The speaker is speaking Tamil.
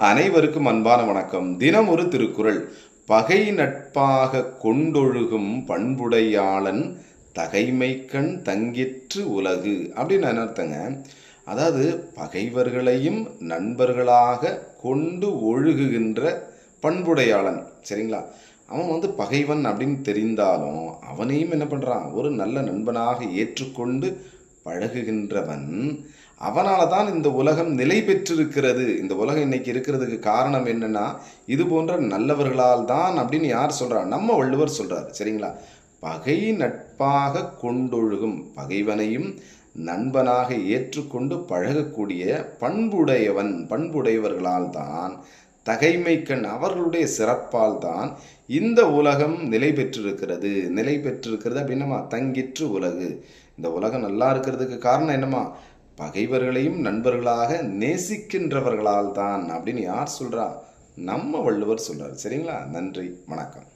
அனைவருக்கும் அன்பான வணக்கம். தினம் ஒரு திருக்குறள். பகை நட்பாக கொண்டொழுகும் பண்புடையாளன் தகைமைக்கண் தங்கிற்று உலகு அப்படின்னு என்ன அர்த்தங்க? அதாவது பகைவர்களையும் நண்பர்களாக கொண்டு ஒழுகுகின்ற பண்புடையாளன், சரிங்களா? அவன் பகைவன் அப்படின்னு தெரிந்தாலும் அவனையும் என்ன பண்ணுறான், ஒரு நல்ல நண்பனாக ஏற்றுக்கொண்டு பழகுகின்றவன். அவனால தான் இந்த உலகம் நிலை பெற்றிருக்கிறது. இந்த உலகம் இன்னைக்கு இருக்கிறதுக்கு காரணம் என்னன்னா, இது போன்ற நல்லவர்களால் தான் அப்படின்னு யார் சொல்றா? நம்ம வள்ளுவர் சொல்றார், சரிங்களா? பகை நட்பாக கொண்டொழுகும், பகைவனையும் நண்பனாக ஏற்றுக்கொண்டு பழகக்கூடிய பண்புடையவர்களால் தான், தகைமைக்கண் அவர்களுடைய சிறப்பால் தான் இந்த உலகம் நிலை பெற்றிருக்கிறது. நிலை பெற்றிருக்கிறது அப்படின்னமா, தங்கிற்று உலகு. இந்த உலகம் நல்லா இருக்கிறதுக்கு காரணம் என்னமா? பகைவர்களையும் நண்பர்களாக நேசிக்கின்றவர்களால் தான் அப்படின்னு யார் சொல்றா? நம்ம வள்ளுவர் சொல்றார், சரிங்களா? நன்றி, வணக்கம்.